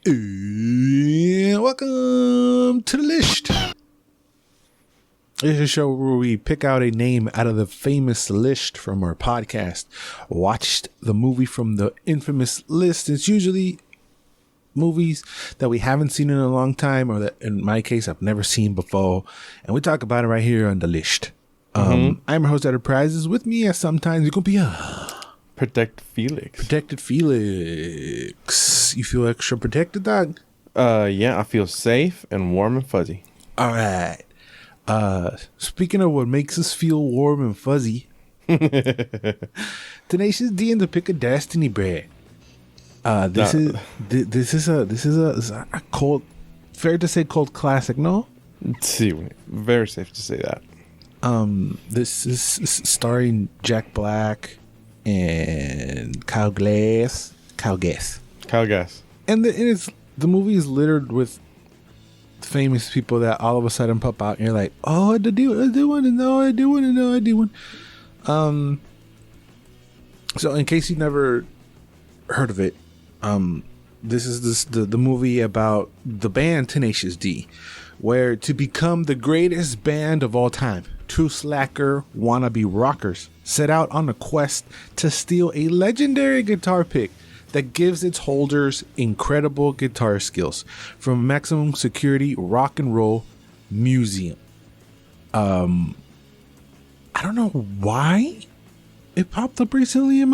And welcome to the list. This is a show where we pick out a name out of the famous list from our podcast. Watched the movie from the infamous list. It's usually movies that we haven't seen in a long time, or that in my case I've never seen before, and we talk about it right here on the list. I'm your host Enterprises. With me, as sometimes you can be Protected Felix. Protected Felix. You feel extra protected, dog? Yeah, I feel safe and warm and fuzzy. All right. Speaking of what makes us feel warm and fuzzy, Tenacious D and the Pick of Destiny bread. This is a cold, fair to say cold classic, no? See, very safe to say that. This is starring Jack Black and Kyle Gass. And the movie is littered with famous people that all of a sudden pop out and you're like, oh, I do want to know. So in case you've never heard of it, this is the movie about the band Tenacious D, where to become the greatest band of all time, two slacker wannabe rockers set out on a quest to steal a legendary guitar pick that gives its holders incredible guitar skills from maximum security rock and roll museum. I don't know why it popped up recently in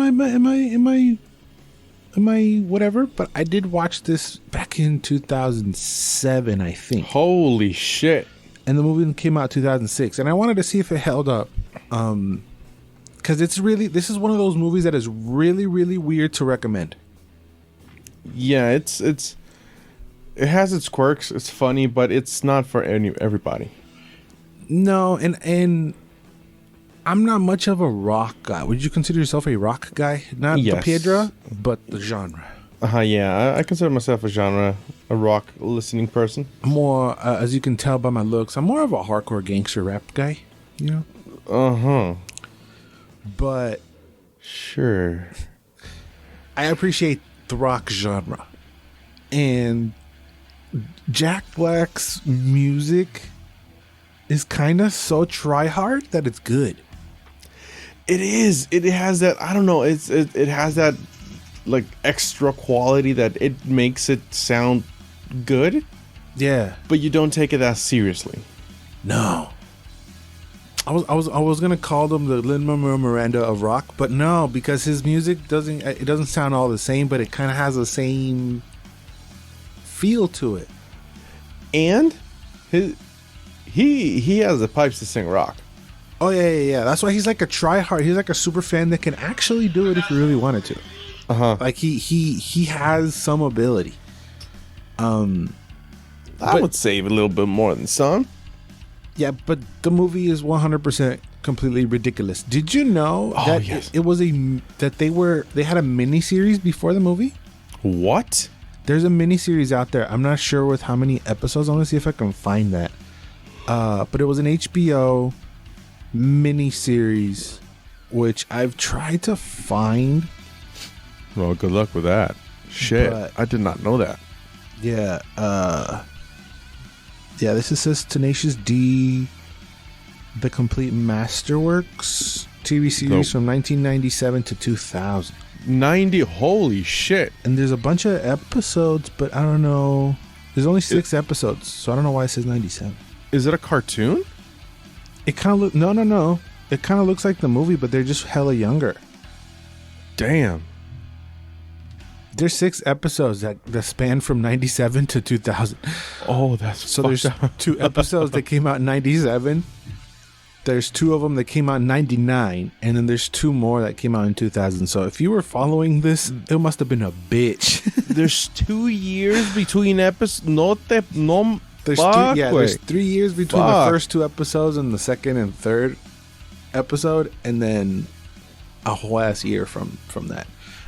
my whatever, but I did watch this back in 2007, I think. Holy shit. And the movie came out 2006, and I wanted to see if it held up. Because this is one of those movies that is really, really weird to recommend. Yeah, it has its quirks. It's funny, but it's not for everybody. No, and I'm not much of a rock guy. Would you consider yourself a rock guy? Not yes. the Piedra, but the genre. Yeah, I consider myself a rock listening person. More, as you can tell by my looks, I'm more of a hardcore gangster rap guy, you know? But sure, I appreciate the rock genre. And Jack Black's music is kind of so try-hard that it's good. It is. It has that, I don't know, it has that like extra quality that it makes it sound good. Yeah. But you don't take it that seriously. No. I was gonna call them the Lin-Manuel Miranda of rock, but no, because his music doesn't sound all the same, but it kind of has the same feel to it. And he has the pipes to sing rock. Oh yeah. That's why he's like a try-hard. He's like a super fan that can actually do it if he really wanted to. Like he has some ability. I would say a little bit more than some. Yeah, but the movie is 100% completely ridiculous. Did you know that yes. they had a mini series before the movie? What? There's a mini series out there. I'm not sure with how many episodes. I'm gonna see if I can find that. But it was an HBO mini series, which I've tried to find. Well, good luck with that. Shit, but I did not know that. Yeah. Yeah, this says Tenacious D, The Complete Masterworks TV series from 1997 to 2000. 90, holy shit. And there's a bunch of episodes, but I don't know. There's only 6 episodes, so I don't know why it says 97. Is it a cartoon? It kind of no. It kind of looks like the movie, but they're just hella younger. Damn. There's 6 episodes that span from 97 to 2000. Oh, that's so there's 2 episodes that came out in 97. There's 2 of them that came out in 99, and then there's 2 more that came out in 2000. So if you were following this, it must have been a bitch. There's 2 years between episodes. There's 3 years between the first 2 episodes and the second and third episode, and then a whole ass year from that.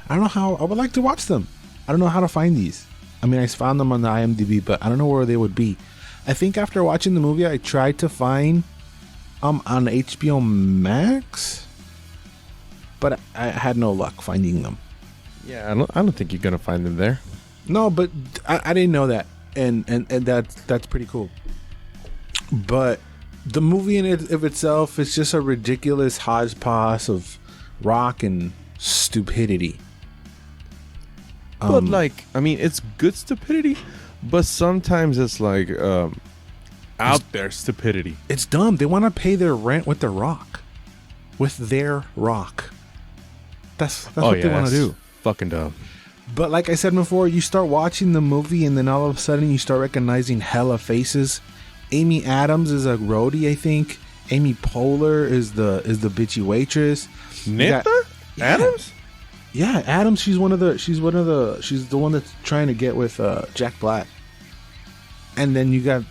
I don't know how. I would like to watch them. I don't know how to find these. I mean, I found them on the IMDb, but I don't know where they would be. I think after watching the movie, I tried to find on HBO Max, but I had no luck finding them. Yeah, I don't think you're gonna find them there. No, but I didn't know that, and that's pretty cool. But the movie in it of itself is just a ridiculous hodgepodge of rock and stupidity. But like, I mean, it's good stupidity, but sometimes it's like out there stupidity. It's dumb. They want to pay their rent with their rock. With their rock. That's what they want to do. Fucking dumb. But like I said before, you start watching the movie and then all of a sudden you start recognizing hella faces. Amy Adams is a roadie, I think. Amy Poehler is the bitchy waitress. Nita? Adams? Yeah, Adams. She's the one that's trying to get with Jack Black. And then you got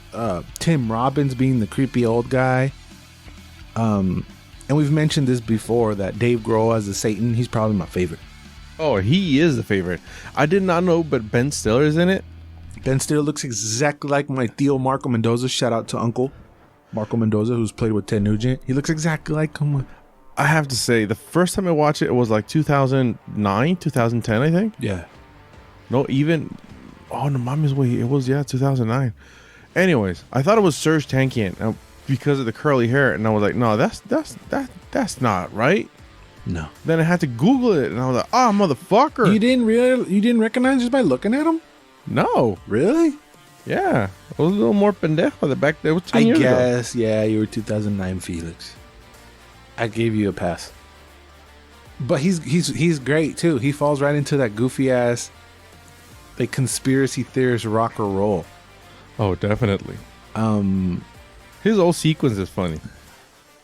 Tim Robbins being the creepy old guy. And we've mentioned this before that Dave Grohl as the Satan. He's probably my favorite. Oh, he is the favorite. I did not know, but Ben Stiller's in it. Ben Stiller looks exactly like my Theo Marco Mendoza. Shout out to Uncle Marco Mendoza, who's played with Ted Nugent. He looks exactly like him. I have to say, the first time I watched it, it was like 2009, 2010, I think. Yeah. No, even... Oh, no, mommy's way. It was, 2009. Anyways, I thought it was Serge Tankian because of the curly hair. And I was like, no, that's not right. No. Then I had to Google it, and I was like, "Oh, motherfucker!" You didn't recognize just by looking at him? No, really? Yeah, I was a little more pendejo the back there. Was 10 years ago. Yeah, you were 2009 Felix. I gave you a pass. But he's great too. He falls right into that goofy ass, like conspiracy theorist rock or roll. Oh, definitely. His whole sequence is funny.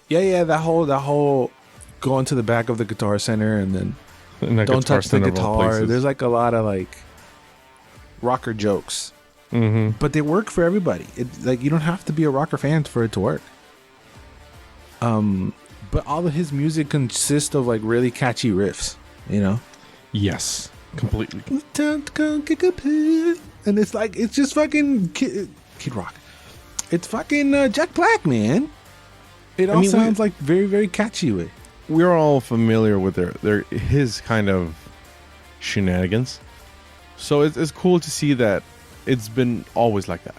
Yeah, that whole. Going to the back of the Guitar Center and then don't touch the guitar. There's like a lot of like rocker jokes, but they work for everybody. Like you don't have to be a rocker fan for it to work. But all of his music consists of like really catchy riffs, you know. Yes, completely. And it's just fucking Kid Rock. It's fucking Jack Black, man. It all sounds like very very catchy. We're all familiar with his kind of shenanigans, so it's cool to see that it's been always like that.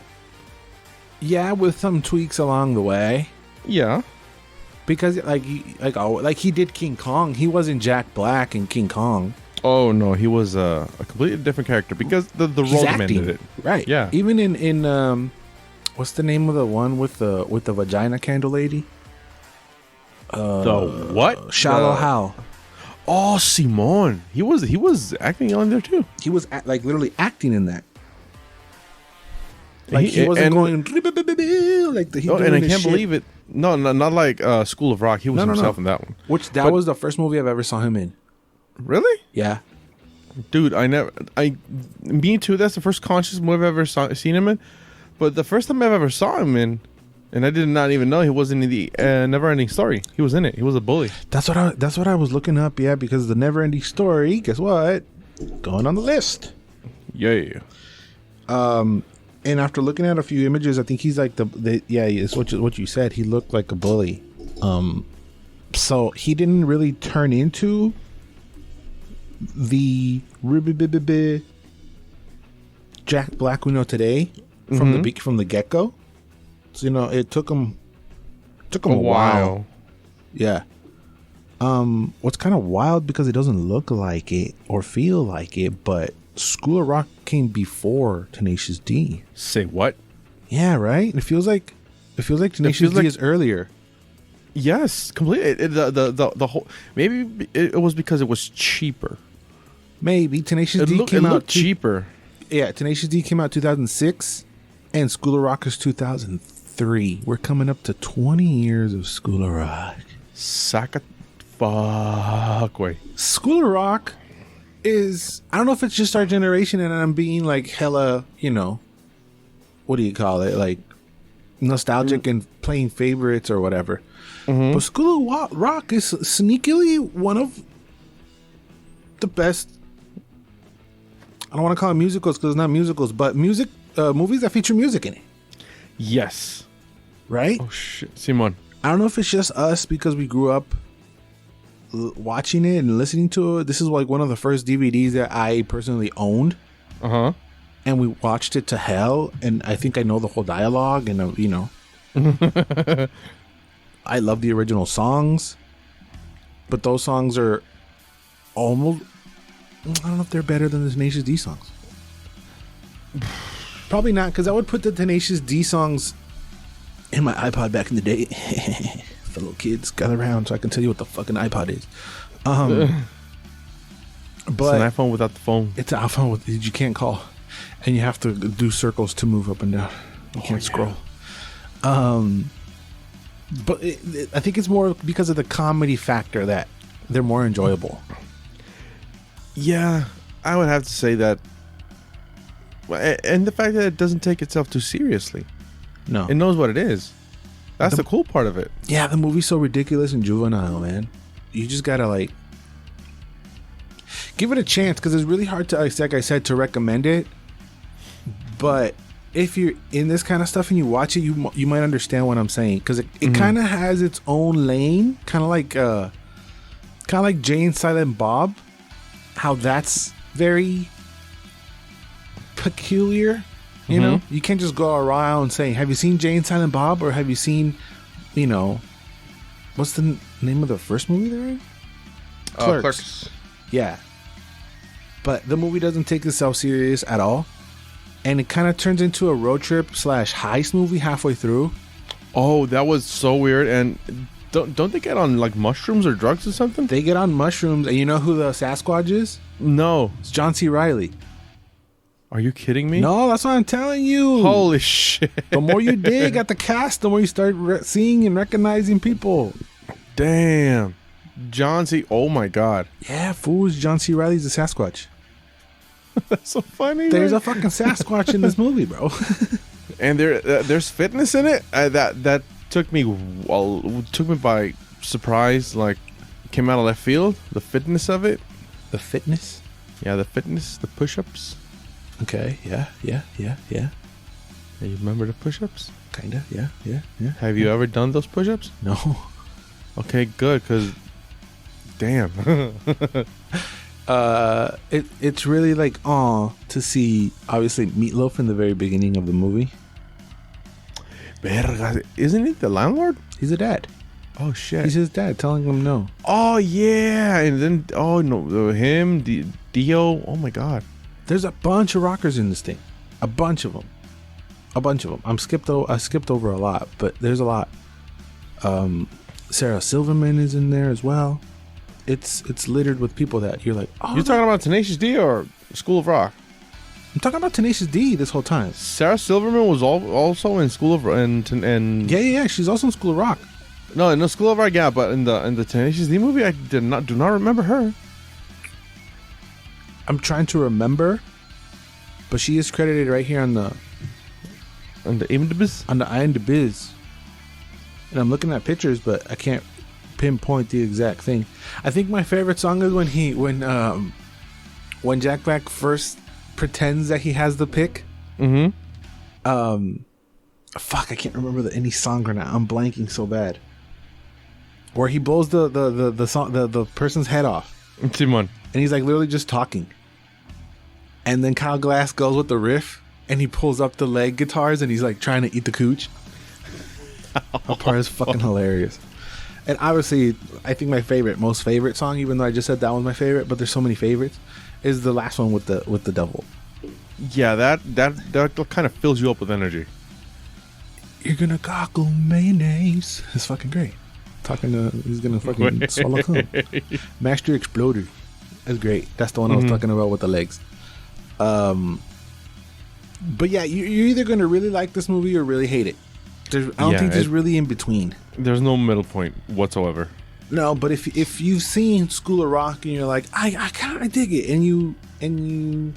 Yeah, with some tweaks along the way. Yeah, because like he did King Kong. He wasn't Jack Black in King Kong. Oh no, he was a completely different character because the role demanded it. Right. Yeah. Even in what's the name of the one with the vagina candle lady? The what? Shallow Hal. Oh, Simon. He was acting on there too. He was like literally acting in that. Like he wasn't going like the. And I can't believe it. No, not like School of Rock. He was himself in that one. That was the first movie I've ever saw him in. Really? Yeah. Dude, me too. That's the first conscious movie I've ever seen him in. But the first time I've ever saw him in. And I did not even know he wasn't in the Never-Ending Story. He was in it. He was a bully. That's what I was looking up. Yeah, because the Never-Ending Story. Guess what? Going on the list. Yeah. And after looking at a few images, I think he's like it's what you said. He looked like a bully. So he didn't really turn into the Jack Black we know today from the get-go. So, it took him a while. Yeah. What's kind of wild because it doesn't look like it or feel like it, but School of Rock came before Tenacious D. Say what? Yeah, right. It feels like Tenacious D is earlier. Yes, completely. The whole maybe it was because it was cheaper. Maybe Tenacious D came out cheaper. Yeah, Tenacious D came out 2006, and School of Rock is 2003. We're coming up to 20 years of School of Rock. Sack a fuck way. School of Rock is, I don't know if it's just our generation and I'm being like hella, what do you call it? Like nostalgic and playing favorites or whatever. But School of Rock is sneakily one of the best. I don't want to call it musicals because it's not musicals, but movies that feature music in it. Yes. Right? Oh shit, Simon. I don't know if it's just us because we grew up watching it and listening to it. This is like one of the first DVDs that I personally owned. and we watched it to hell, and I think I know the whole dialogue, and you know, I love the original songs, but those songs are almost, I don't know if they're better than the Tenacious D songs. Probably not, because I would put the Tenacious D songs in my iPod back in the day. Fellow kids, gather around so I can tell you what the fucking iPod is. But it's an iPhone without the phone. It's an iPhone with, you can't call, and you have to do circles to move up and down. You can't scroll. But I think it's more because of the comedy factor that they're more enjoyable. Yeah, I would have to say that. And the fact that it doesn't take itself too seriously. No. It knows what it is. That's the cool part of it. Yeah, the movie's so ridiculous and juvenile, man. You just gotta, like, give it a chance, because it's really hard to, like I said, to recommend it. But if you're in this kind of stuff and you watch it, you might understand what I'm saying, because it kind of has its own lane, kind of like Jay and Silent Bob, how that's very peculiar. You know, you can't just go around saying, have you seen Jay and Silent Bob, or have you seen, you know, what's the name of the first movie they're in? Clerks. Yeah. But the movie doesn't take itself serious at all. And it kind of turns into a road trip / heist movie halfway through. Oh, that was so weird. And don't they get on, like, mushrooms or drugs or something? They get on mushrooms. And you know who the Sasquatch is? No. It's John C. Reilly. Are you kidding me? No, that's what I'm telling you. Holy shit. The more you dig at the cast, the more you start seeing and recognizing people. Damn. John C. Oh, my God. Yeah, fools. John C. Reilly's the Sasquatch. That's so funny. There's man. a fucking Sasquatch in this movie, bro. And there's fitness in it. That took me by surprise. Like, came out of left field. The fitness of it. The fitness? Yeah, the fitness. The push-ups. Okay, yeah. Yeah, you remember the push-ups? Kinda, yeah. Have you ever done those push-ups? No. Okay, good, because damn. It's really like to see obviously Meatloaf in the very beginning of the movie. Verga, isn't it the landlord? He's a dad. Oh shit. He's his dad telling him no. Oh yeah, and then him, Dio. Oh my god. There's a bunch of rockers in this thing. A bunch of them. I skipped over a lot, but there's a lot. Sarah Silverman is in there as well. It's littered with people that you're like, oh. You're talking about Tenacious D or School of Rock? I'm talking about Tenacious D this whole time. Sarah Silverman was also in School of Rock and yeah. She's also in School of Rock. No, School of Rock, yeah, but in the Tenacious D movie, I do not remember her. I'm trying to remember, but she is credited right here on the IMDb. On the IMDb. And I'm looking at pictures, but I can't pinpoint the exact thing. I think my favorite song is when Jack Black first pretends that he has the pick. Fuck, I can't remember any song right now. I'm blanking so bad. Where he blows the person's head off. Simon. And he's like literally just talking. And then Kyle Glass goes with the riff and he pulls up the leg guitars and he's like trying to eat the cooch. That part is fucking hilarious. And obviously, I think my most favorite song, even though I just said that was my favorite, but there's so many favorites, is the last one with the devil. Yeah, that kind of fills you up with energy. You're gonna goggle mayonnaise. It's fucking great. He's gonna fucking swallow cum. Master Exploder. That's great. That's the one I was talking about with the legs. But yeah, you're either gonna really like this movie or really hate it. I don't think there's really in between. There's no middle point whatsoever. No, but if you've seen School of Rock and you're like, I kind of dig it, and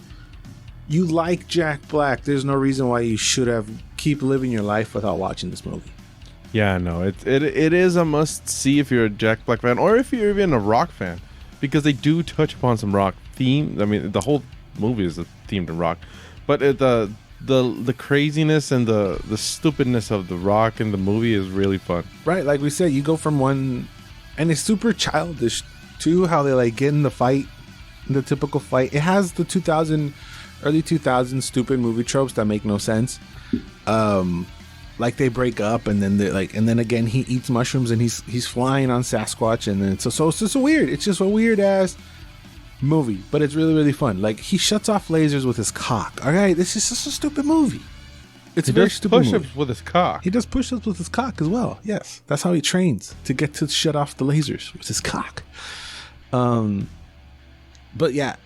you like Jack Black, there's no reason why you should keep living your life without watching this movie. Yeah, no, it is a must see if you're a Jack Black fan or if you're even a rock fan, because they do touch upon some rock theme. I mean, the whole movie is themed in rock, but the craziness and the stupidness of the rock in the movie is really fun. Right, like we said, you go from one, and it's super childish too, how they like get in the fight, the typical fight. It has the 2000 early 2000s stupid movie tropes that make no sense. Like they break up and then and then again he eats mushrooms and he's flying on Sasquatch, and then so it's just weird. It's just a weird ass movie, but it's really, really fun. Like, he shuts off lasers with his cock. Okay, this is just a stupid movie. It's a very stupid movie. He does push-ups with his cock. He does push-ups with his cock as well. Yes, that's how he trains to get to shut off the lasers with his cock. But yeah,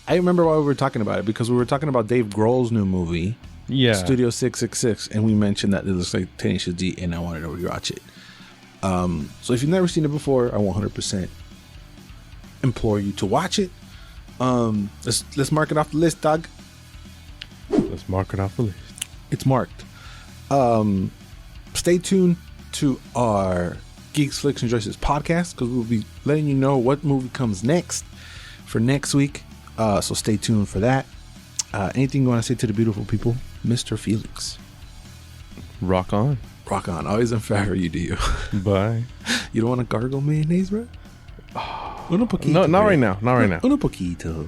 I remember why we were talking about it, because we were talking about Dave Grohl's new movie, Studio 666, and we mentioned that it looks like Tenacious D, and I wanted to rewatch it. So if you've never seen it before, I 100% implore you to watch it. Let's mark it off the list, dog. Let's mark it off the list. It's marked. Stay tuned to our Geeks, Flicks, and Joysticks podcast, because we'll be letting you know what movie comes next for next week. So stay tuned for that. Anything you want to say to the beautiful people, Mr. Felix? Rock on. Rock on. Always in favor of you, do you? Bye. You don't want to gargle mayonnaise, bro? No, not right now. Not right now. Un poquito.